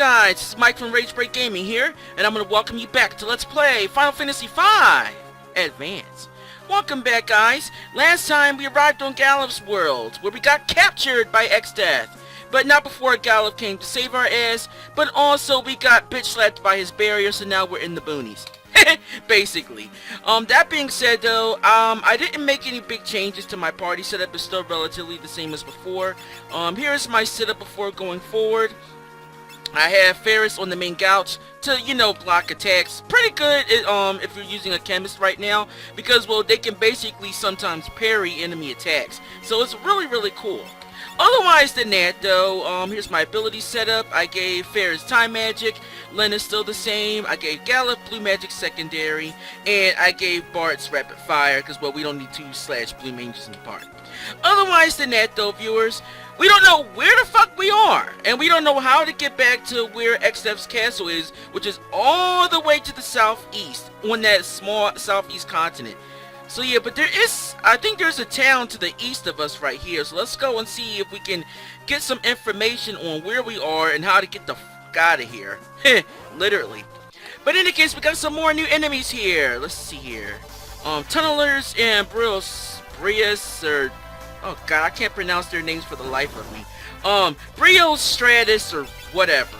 guys, this is Mike from Ragebreak Gaming here, and I'm going to welcome you back to Let's Play Final Fantasy V Advance. Welcome back, guys. Last time we arrived on Gallup's world, where we got captured by Exdeath. But not before Gallup came to save our ass, but also we got bitch slapped by his barrier, so now we're in the boonies. Basically. That being said though, I didn't make any big changes to my party setup. It's still relatively the same as before. Here's my setup before going forward. I have Ferris on the main gouch to, you know, block attacks. Pretty good if you're using a chemist right now, because, well, they can basically sometimes parry enemy attacks. So it's really cool. Otherwise than that, though, here's my ability setup. I gave Ferris Time Magic, Len is still the same, I gave Gallup Blue Magic Secondary, and I gave Bart's Rapid Fire, because, well, we don't need 2/Blue Mages in the party. Otherwise than that, though, viewers, we don't know where the fuck we are, and we don't know how to get back to where Exdeath's castle is, which is all the way to the southeast, on that small southeast continent. So yeah, but there is, I think there's a town to the east of us right here, so let's go and see if we can get some information on where we are and how to get the fuck out of here. Literally. But in any case, we got some more new enemies here. Let's see here. Tunnelers and Brios, or, oh god, I can't pronounce their names for the life of me. Brios Stratus, or whatever.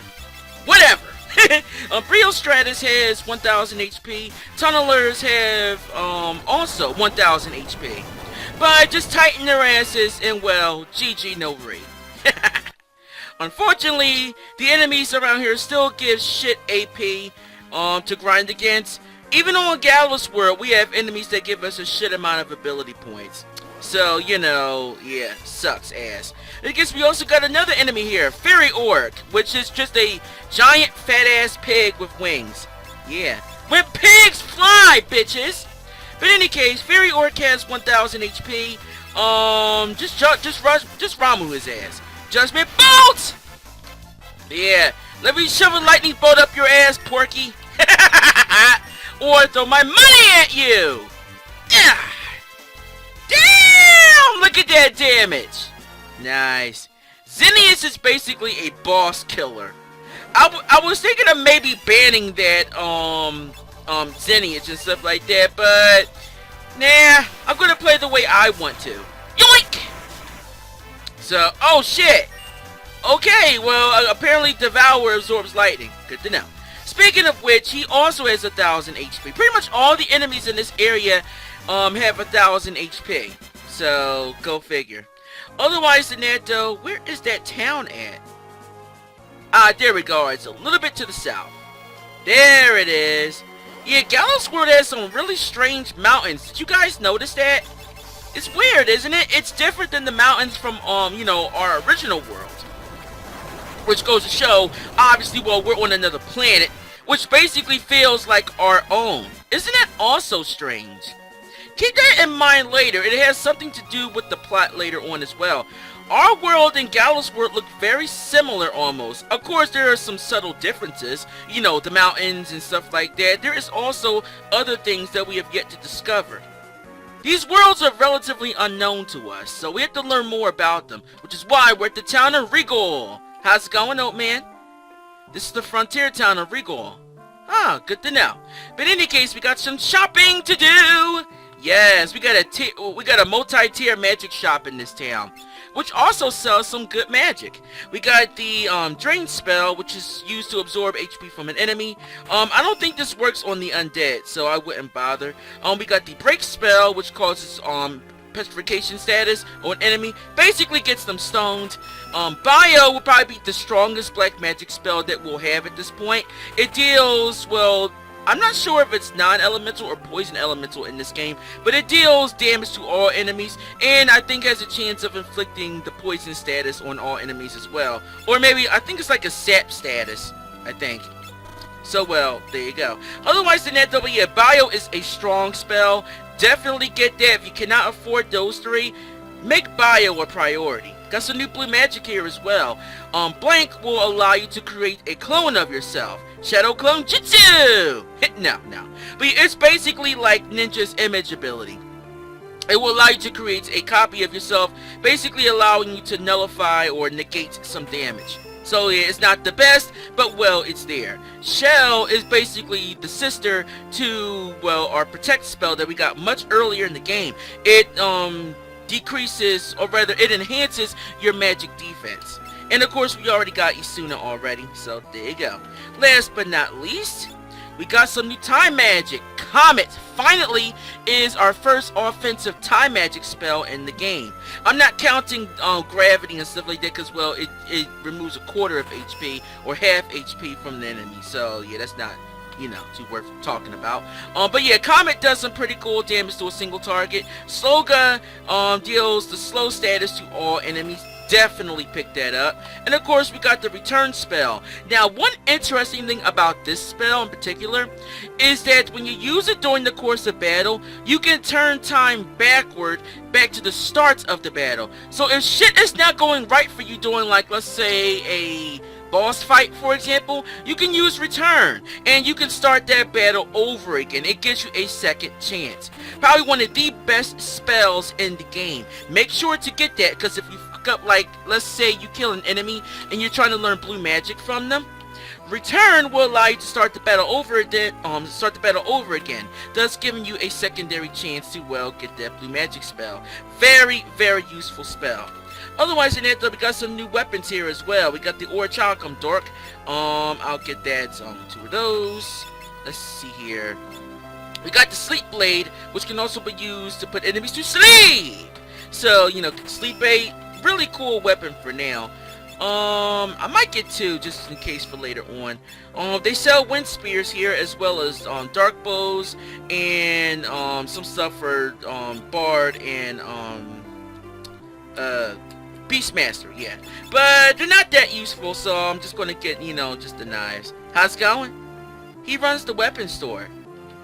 Brios Stratus has 1000 HP. Tunnelers have also 1000 HP. But just tighten their asses and, well, GG no re. Unfortunately, the enemies around here still give shit AP to grind against. Even on Gallus World, we have enemies that give us a shit amount of ability points. So, you know, yeah, sucks ass. I guess we also got another enemy here, Fairy Orc, which is just a giant fat-ass pig with wings. Yeah. When pigs fly, bitches! But in any case, Fairy Orc has 1000 HP. Just Ramu his ass. Judgment Bolt! Yeah. Let me shove a lightning bolt up your ass, Porky. Or throw my money at you! Yeah. Damn! Look at that damage! Nice. Zinnius is basically a boss killer. I was thinking of maybe banning that, Zinnius and stuff like that, but, nah, I'm gonna play the way I want to. Yoink! So, oh shit! Okay, well, apparently Devour absorbs lightning. Good to know. Speaking of which, he also has 1000 HP. Pretty much all the enemies in this area have 1000 HP. So, go figure. Otherwise than that, though, where is that town at? Ah, there we go. It's a little bit to the south. There it is. Yeah, Gallus World has some really strange mountains. Did you guys notice that? It's weird, isn't it? It's different than the mountains from, you know, our original world. Which goes to show, obviously, well, we're on another planet, which basically feels like our own. Isn't that also strange? Keep that in mind later. It has something to do with the plot later on as well. Our world and Gallus World look very similar almost. Of course, there are some subtle differences. You know, the mountains and stuff like that. There is also other things that we have yet to discover. These worlds are relatively unknown to us, so we have to learn more about them. Which is why we're at the town of Regole. How's it going, old man? This is the frontier town of Regole. Ah, good to know. But in any case, we got some shopping to do. Yes, we got a multi-tier magic shop in this town, which also sells some good magic. We got the drain spell, which is used to absorb HP from an enemy. I don't think this works on the undead, so I wouldn't bother. We got the break spell, which causes petrification status on enemy, basically gets them stoned. Bio will probably be the strongest black magic spell that we'll have at this point. It deals, well, I'm not sure if it's non-elemental or poison elemental in this game, but it deals damage to all enemies, and I think has a chance of inflicting the poison status on all enemies as well. Or maybe, I think it's like a sap status, I think. So, well, there you go. Otherwise than that, though, yeah, Bio is a strong spell. Definitely get that. If you cannot afford those three, make Bio a priority. Got some new blue magic here as well. Blank will allow you to create a clone of yourself. Shadow Clone Jutsu! No. But it's basically like Ninja's image ability. It will allow you to create a copy of yourself, basically allowing you to nullify or negate some damage. So yeah, it's not the best, but well, it's there. Shell is basically the sister to, well, our protect spell that we got much earlier in the game. It decreases, or rather it enhances your magic defense. And of course we already got Isuna already, so there you go. Last but not least, we got some new time magic. Comet finally is our first offensive time magic spell in the game. I'm not counting gravity and stuff like that because, well, it removes a quarter of HP or half HP from the enemy. So yeah, that's not, you know, too worth talking about. But yeah, Comet does some pretty cool damage to a single target. Sloga deals the slow status to all enemies. Definitely pick that up. And of course we got the return spell. Now one interesting thing about this spell in particular is that when you use it during the course of battle, you can turn time back to the start of the battle. So if shit is not going right for you during, like, let's say a boss fight, for example, you can use return and you can start that battle over again. It gives you a second chance. Probably one of the best spells in the game. Make sure to get that, because if you fuck up, like, let's say you kill an enemy and you're trying to learn blue magic from them, return will allow you to start the battle over again, thus giving you a secondary chance to, well, get that blue magic spell. Very, very useful spell. Otherwise, in that, we got some new weapons here as well. We got the Orichalcum Dork. I'll get that. Two of those. Let's see here. We got the Sleep Blade, which can also be used to put enemies to sleep. So, you know, Sleep Blade, really cool weapon for now. I might get two just in case for later on. They sell wind spears here as well as dark bows and some stuff for Bard and Beastmaster, yeah. But they're not that useful, so I'm just going to get, you know, just the knives. How's it going? He runs the weapon store.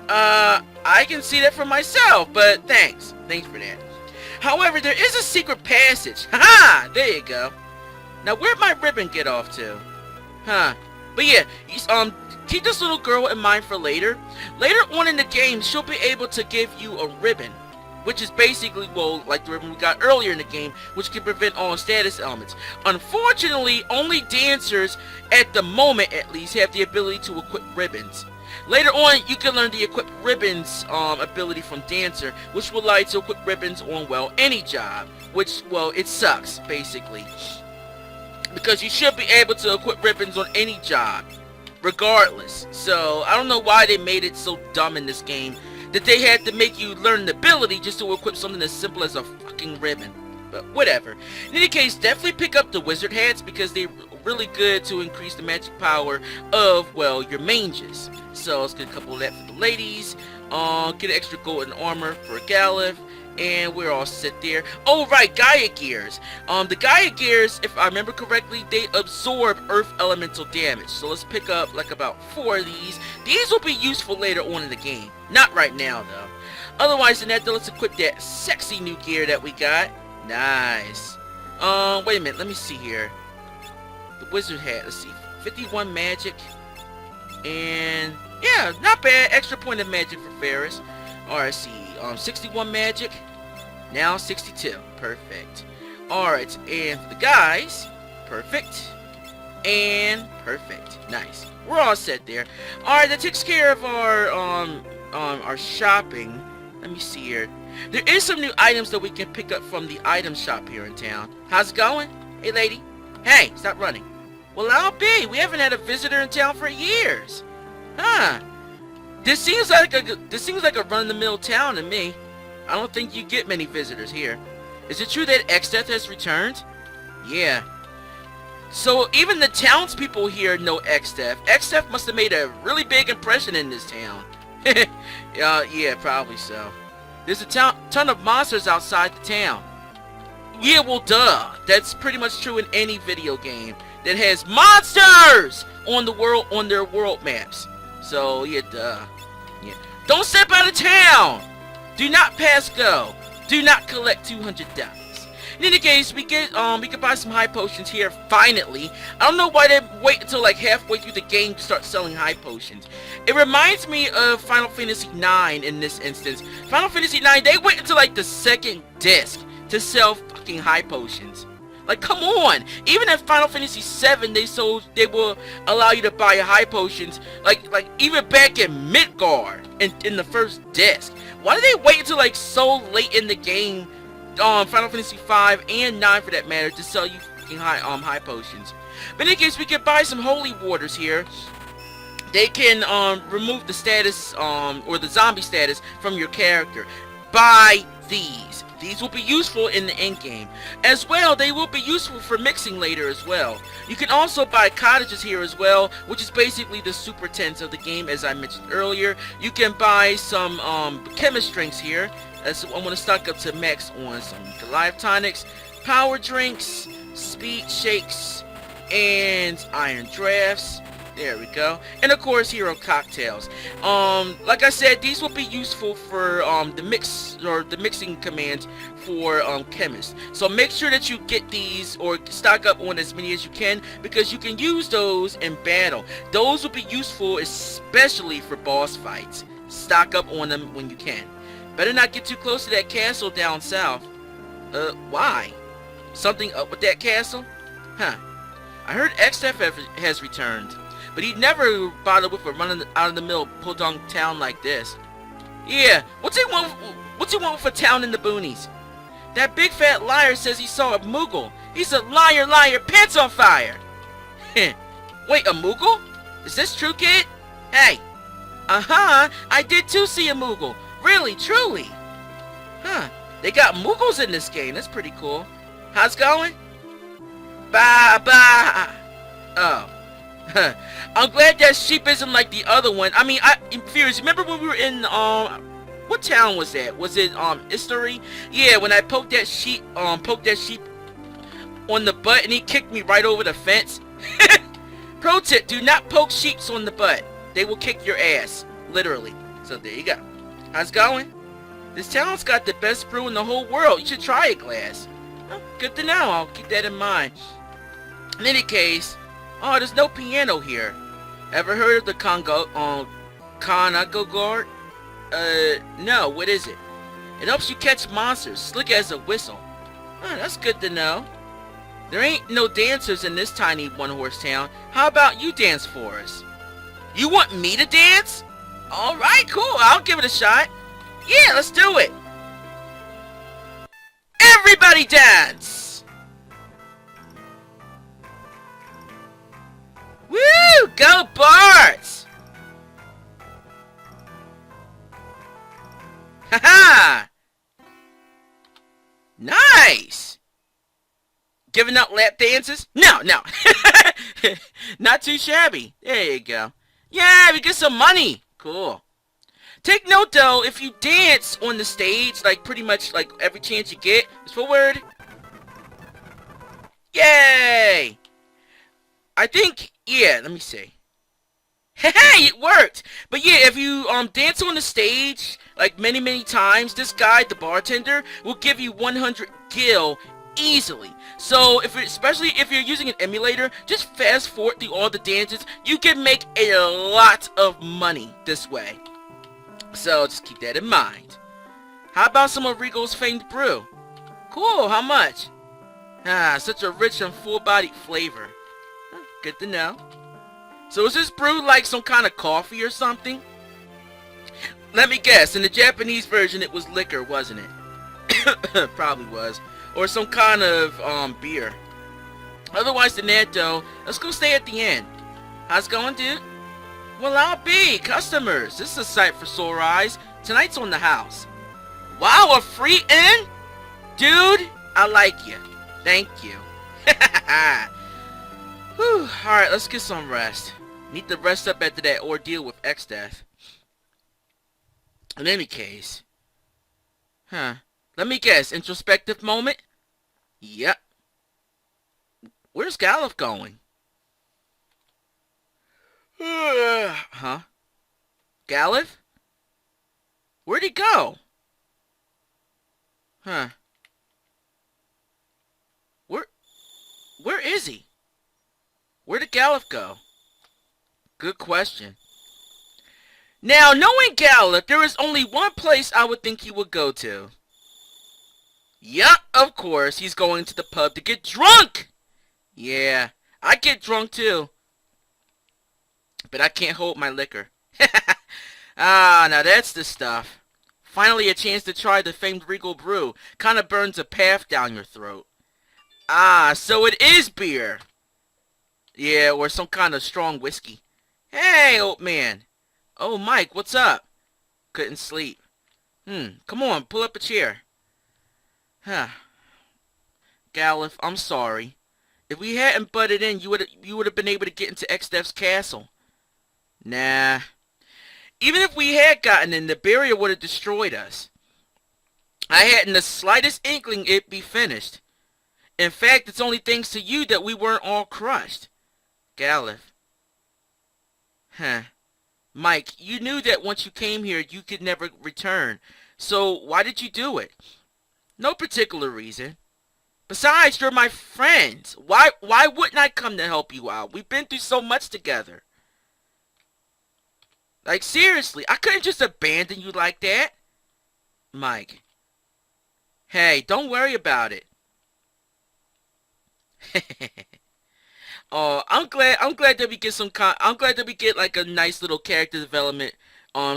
I can see that for myself, but thanks. Thanks for that. However, there is a secret passage. Haha! There you go. Now, where'd my ribbon get off to? Huh. But yeah, keep this little girl in mind for later. Later on in the game, she'll be able to give you a ribbon, which is basically, well, like the ribbon we got earlier in the game, which can prevent all status elements. Unfortunately, only dancers, at the moment at least, have the ability to equip ribbons. Later on, you can learn the equip ribbons ability from Dancer, which will allow you to equip ribbons on, well, any job. Which, well, it sucks, basically. Because you should be able to equip ribbons on any job, regardless. So, I don't know why they made it so dumb in this game that they had to make you learn the ability just to equip something as simple as a fucking ribbon. But whatever. In any case, definitely pick up the wizard hats because they're really good to increase the magic power of, well, your mages. So let's get a couple of that for the ladies. Get an extra golden armor for Galif. And we're all set there. Oh right, Gaia Gears. The Gaia Gears, if I remember correctly, they absorb earth elemental damage. So let's pick up like about 4 of these. These will be useful later on in the game. Not right now though. Otherwise than that, let's equip that sexy new gear that we got. Nice. Wait a minute, let me see here. The wizard hat, let's see. 51 magic. And yeah, not bad. Extra point of magic for Ferris. Alright, let's see. 61 magic. Now 62. Perfect. Alright, and for the guys, perfect. And perfect. Nice. We're all set there. Alright, that takes care of our shopping. Let me see here. There is some new items that we can pick up from the item shop here in town. How's it going? Hey lady. Hey, stop running. Well, I'll be. We haven't had a visitor in town for years. Huh. This seems like a run-of-the-mill town to me. I don't think you get many visitors here. Is it true that Exdeath has returned? Yeah. So even the townspeople here know Exdeath. Exdeath must have made a really big impression in this town. Yeah, probably so. There's a ton of monsters outside the town. Yeah, well, duh. That's pretty much true in any video game that has monsters on their world maps. So yeah, duh. Yeah. Don't step out of town. Do not pass go. Do not collect $200. In any case, we can buy some high potions here finally. I don't know why they wait until like halfway through the game to start selling high potions. It reminds me of Final Fantasy IX in this instance. Final Fantasy IX, they wait until like the second disc to sell fucking high potions. Like, come on! Even in Final Fantasy VII, they will allow you to buy high potions. Like even back in Midgard, in the first disc. Why did they wait until like so late in the game, Final Fantasy V and 9 for that matter, to sell you fucking high potions? But in any case, we can buy some holy waters here. They can remove the status or the zombie status from your character. Buy these. These will be useful in the end game. As well, they will be useful for mixing later as well. You can also buy cottages here as well, which is basically the super tents of the game, as I mentioned earlier. You can buy some chemist drinks here. I'm going to stock up to max on some Goliath tonics, power drinks, speed shakes, and iron drafts. There we go. And of course, hero cocktails. Like I said, these will be useful for the mixing commands for chemists. So make sure that you get these or stock up on as many as you can, because you can use those in battle. Those will be useful especially for boss fights. Stock up on them when you can. Better not get too close to that castle down south. Why? Something up with that castle? Huh. I heard Exdeath has returned. But he never bothered with a running out of the mill podunk town like this. Yeah, what's he want with a town in the boonies? That big fat liar says he saw a Moogle. He's a liar, pants on fire. Wait, a Moogle? Is this true, kid? Hey. Uh-huh, I did too see a Moogle. Really, truly. Huh, they got Moogles in this game. That's pretty cool. How's it going? Bye. Oh. I'm glad that sheep isn't like the other one. I mean, I'm furious. Remember when we were in what town was that? Was it History? Yeah, when I poked that sheep on the butt and he kicked me right over the fence. Pro tip: do not poke sheeps on the butt. They will kick your ass, literally. So there you go. How's it going? This town's got the best brew in the whole world. You should try a glass. Oh, good to know. I'll keep that in mind. In any case. Oh, there's no piano here. Ever heard of the Conago guard? No, what is it? It helps you catch monsters, slick as a whistle. Oh, that's good to know. There ain't no dancers in this tiny one-horse town. How about you dance for us? You want me to dance? Alright, cool, I'll give it a shot. Yeah, let's do it. Everybody dance! Woo! Go Barts! Haha! Nice! Giving out lap dances? No. Not too shabby. There you go. Yeah, we get some money. Cool. Take note though, if you dance on the stage, like pretty much like every chance you get, is forward. Yay! I think, yeah, let me see. Hey, it worked! But yeah, if you dance on the stage, like many times, this guy, the bartender, will give you 100 gil easily. So, especially if you're using an emulator, just fast forward through all the dances. You can make a lot of money this way. So, just keep that in mind. How about some of Regole's famed brew? Cool, how much? Ah, such a rich and full-bodied flavor. Good to know. So is this brew like some kind of coffee or something? Let me guess, in the Japanese version it was liquor, wasn't it? Probably was. Or some kind of beer. Otherwise than that though, let's go stay at the inn. How's it going, dude? Well, I'll be. Customers. This is a sight for sore eyes. Tonight's on the house. Wow, a free inn? Dude, I like you. Thank you. Whew, alright, let's get some rest. Need to rest up after that ordeal with Exdeath. In any case. Let me guess, introspective moment? Yep. Where's Galuf going? Huh? Galuf? Where'd he go? Huh. Where is he? Where did Galuf go? Good question. Now, knowing Galuf, there is only one place I would think he would go to. Yup, of course, he's going to the pub to get drunk! Yeah, I get drunk too. But I can't hold my liquor. Ah, now that's the stuff. Finally a chance to try the famed Regole brew. Kinda burns a path down your throat. Ah, so it is beer. Yeah, or some kind of strong whiskey. Hey, old man. Oh, Mike, what's up? Couldn't sleep. Come on, pull up a chair. Huh. Galif, I'm sorry. If we hadn't butted in, you would have been able to get into Exdeath's castle. Nah. Even if we had gotten in, the barrier would have destroyed us. I hadn't the slightest inkling it'd be finished. In fact, it's only thanks to you that we weren't all crushed. Galif. Huh. Mike, you knew that once you came here, you could never return. So, why did you do it? No particular reason. Besides, you're my friends. Why wouldn't I come to help you out? We've been through so much together. Like, seriously, I couldn't just abandon you like that. Mike. Hey, don't worry about it. Oh, I'm glad that we get I'm glad that we get like a nice little character development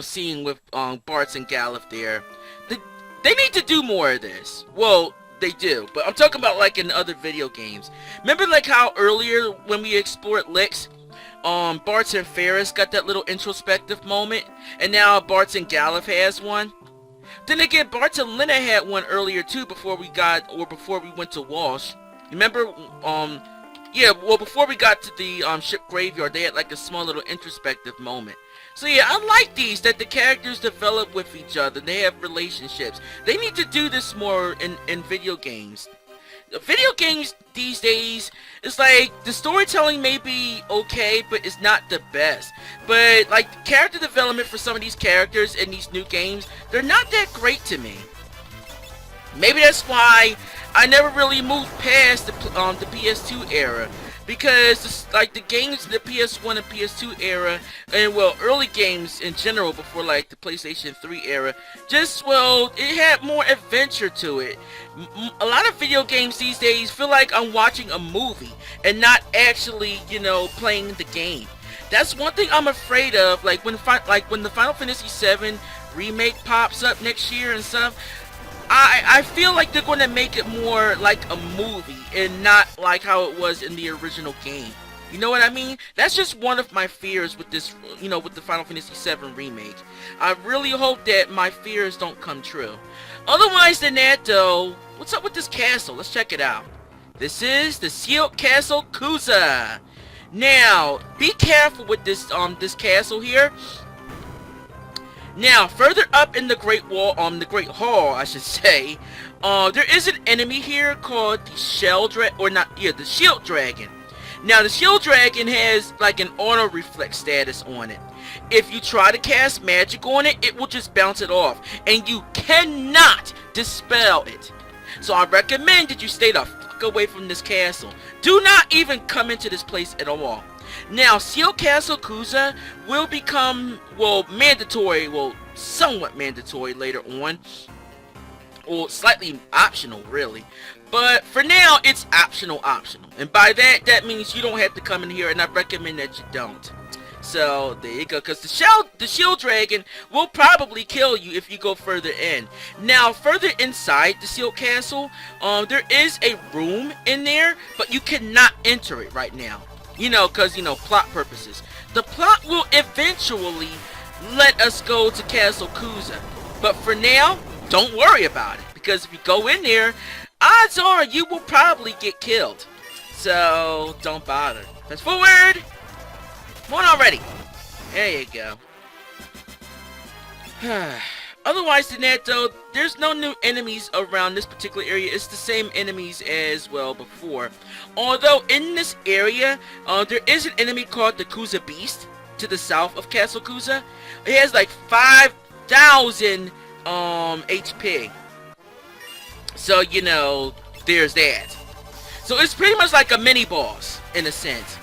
scene with Bartz and Galif there. They need to do more of this. Well, they do, but I'm talking about like in other video games. Remember like how earlier when we explored Licks, Bartz and Ferris got that little introspective moment, and now Bartz and Galif has one. Then again, Bartz and Lena had one earlier too before we went to Walsh. Remember, yeah, well, before we got to the ship graveyard, they had like a small little introspective moment. So yeah, I like these, that the characters develop with each other, they have relationships. They need to do this more in video games. Video games these days, it's like, the storytelling may be okay, but it's not the best. But, like, the character development for some of these characters in these new games, they're not that great to me. Maybe that's why I never really moved past the PS2 era, because like the games in the PS1 and PS2 era, and well, early games in general before like the PlayStation 3 era, just, well, it had more adventure to it. A lot of video games these days feel like I'm watching a movie and not actually, you know, playing the game. That's one thing I'm afraid of, like when the Final Fantasy VII remake pops up next year and stuff. I feel like they're going to make it more like a movie and not like how it was in the original game. You know what I mean? That's just one of my fears with this, you know, with the Final Fantasy VII remake. I really hope that my fears don't come true. Otherwise than that, though, what's up with this castle? Let's check it out. This is the Sealed Castle Kuza. Now, be careful with this castle here. Now, further up in the Great Wall, the Great Hall, I should say, there is an enemy here called the Shield Dragon. Now, the Shield Dragon has like an auto reflect status on it. If you try to cast magic on it, it will just bounce it off, and you cannot dispel it. So I recommend that you stay the fuck away from this castle. Do not even come into this place at all. Now, Sealed Castle Kuza will become, well, mandatory, well, somewhat mandatory later on. Or slightly optional, really. But for now, it's optional. And by that means you don't have to come in here, and I recommend that you don't. So, there you go. Because the Shield Dragon will probably kill you if you go further in. Now, further inside the Sealed Castle, there is a room in there, but you cannot enter it right now. You know, because, you know, plot purposes. The plot will eventually let us go to Castle Kuza. But for now, don't worry about it. Because if you go in there, odds are you will probably get killed. So, don't bother. Fast forward! Come on already! There you go. Otherwise than that, though, there's no new enemies around this particular area. It's the same enemies as, well, before. Although, in this area, there is an enemy called the Kuza Beast to the south of Castle Kuza. It has, like, 5,000, HP. So, you know, there's that. So, it's pretty much like a mini-boss, in a sense.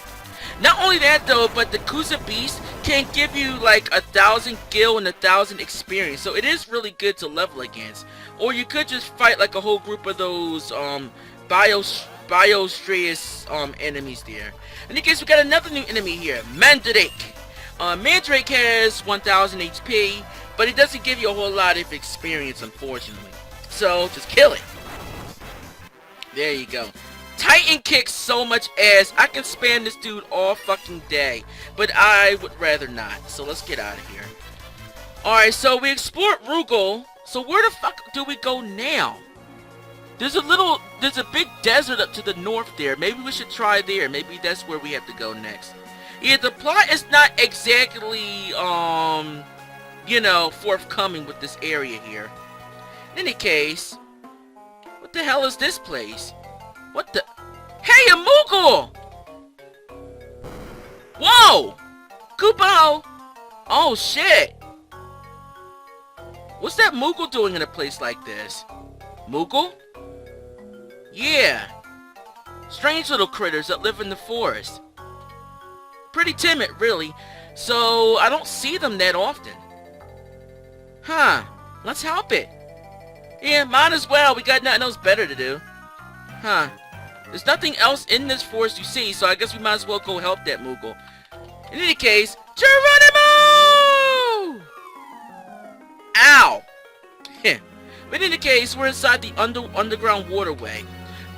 Not only that, though, but the Kuza Beast can give you like 1,000 gil and 1,000 experience, so it is really good to level against. Or you could just fight like a whole group of those Biostratus enemies there. In any case, we got another new enemy here, Mandrake. Mandrake has 1,000 HP, but it doesn't give you a whole lot of experience, unfortunately. So just kill it. There you go. Titan kicks so much ass. I can spam this dude all fucking day, but I would rather not. So let's get out of here. Alright, so we explored Regole. So where the fuck do we go now? There's a big desert up to the north there. Maybe we should try there. Maybe that's where we have to go next. Yeah, the plot is not exactly, you know, forthcoming with this area here. In any case, what the hell is this place? What the? Hey, a Moogle! Whoa! Kupo! Oh, shit! What's that Moogle doing in a place like this? Moogle? Yeah. Strange little critters that live in the forest. Pretty timid, really. So, I don't see them that often. Huh. Let's help it. Yeah, might as well. We got nothing else better to do. Huh. There's nothing else in this forest you see, so I guess we might as well go help that Moogle. In any case, Geronimo! Ow! But in any case, we're inside the underground waterway.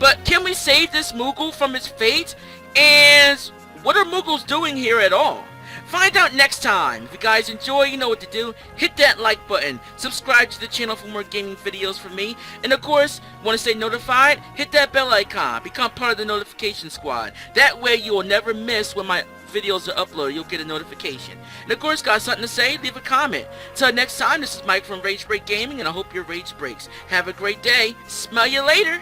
But can we save this Moogle from its fate? And what are Moogles doing here at all? Find out next time. If you guys enjoy, you know what to do. Hit that like button. Subscribe to the channel for more gaming videos from me. And of course, want to stay notified? Hit that bell icon. Become part of the notification squad. That way you will never miss when my videos are uploaded. You'll get a notification. And of course, got something to say? Leave a comment. Till next time, this is Mike from Rage Break Gaming, and I hope your rage breaks. Have a great day. Smell you later.